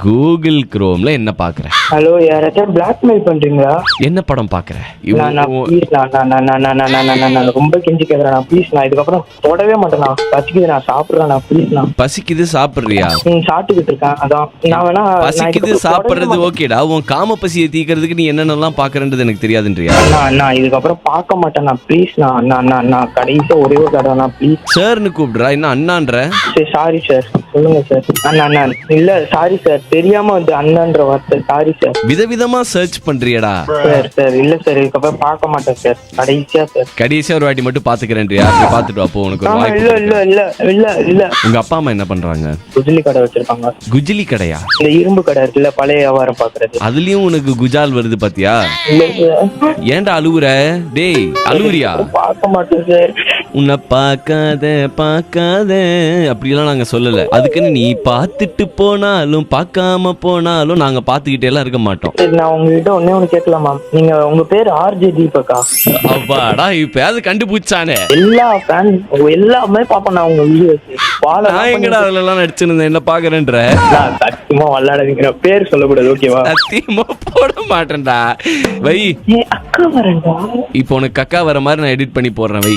Google குரோம்ல என்ன பாக்குற? Hello, யாராச்சும் பிளாக்மெயில் பண்றீங்களா? என்ன படம் பாக்குற? ரொம்ப கெஞ்சி கேக்குறேன் ப்ளீஸ். நான் இதுக்கப்புறம் தொடவே மாட்டேன். பசிக்குது, நான் சாப்பிடுறேன். ப்ளீஸ். பசிக்குது சாப்பிடுறியா? சாப்பிட்டுக்கிட்டு இருக்கேன். அதான் நான் வேணா பசிக்குது சாப்பிடுறது ஓகேடா. உன் காம பசியை தீக்கிறதுக்கு நீ என்னென்னலாம் பாக்குறன்றது எனக்கு தெரியாதுன்றியா? நான் இதுக்கப்புறம் பார்க்க மாட்டேன். ப்ளீஸ். நான் கடைசியா ஒரே ஒரு தடவை ப்ளீஸ் சார்னு கூப்பிடுறா, என்ன அண்ணான்ற? சாரி சார், சொல்லுங்க சார். அண்ணா இல்ல, சாரி சார், தெரியாம வந்து அண்ணான்ற வார்த்தை. Sorry sir. விதவிதமா சர்ச் பண்றியடா? சார் இல்ல சார், இதுக்கப்புறம் பார்க்க மாட்டேன் சார். கடைசியா ஒரு வாட்டி மட்டும் பாத்துக்கிறேன்றியா? பாத்துட்டு அப்போ உனக்கு ஒரு வாய்ப்பு. இல்ல. உங்க அப்பா அம்மா என்ன பண்றாங்க? குஜிலி கடை வச்சிருக்காங்க. குஜிலி கடையா? இந்த இரும்பு கடை இருக்குல்ல, பழைய வியாபாரம் பாக்குறது. அதுலயும் உனக்கு குஜால் வருது பாத்தியா? இல்ல சார். ஏன்டா அழுவுற? டேய் அழுவுறியா? பார்க்க மாட்டேன் சார். உன்னை பார்க்காத அப்படியெல்லாம் நாங்க சொல்லல. அதுக்குன்னு நீ பார்த்துட்டு போனாலும் பார்க்காம போனாலும் நாங்க பாத்துக்கிட்டே எல்லாம் இருக்க மாட்டோம். நான் உங்ககிட்ட ஒண்ணு கேட்கலாமா? நீங்க உங்க பேர் ஆர்ஜே தீபக்கா? அப்பாடா, இப்ப அது கண்டுபிடிச்சானே. எல்லாமே பாப்பேன் நான் உங்க வீடியோஸ். நான் எங்கடா அதுல எல்லாம் நடிச்சிருந்தேன், என்ன பாக்குறேன்ற? சத்தியமா விளையாடாதீங்க, பேர் சொல்லக்கூடாது ஓகேவா? சத்தியமா போட மாட்டேன்டா. வை, அக்கா வரேன்டா. இப்போ உனக்கு அக்கா வர மாதிரி நான் எடிட் பண்ணி போடுறேன். வை.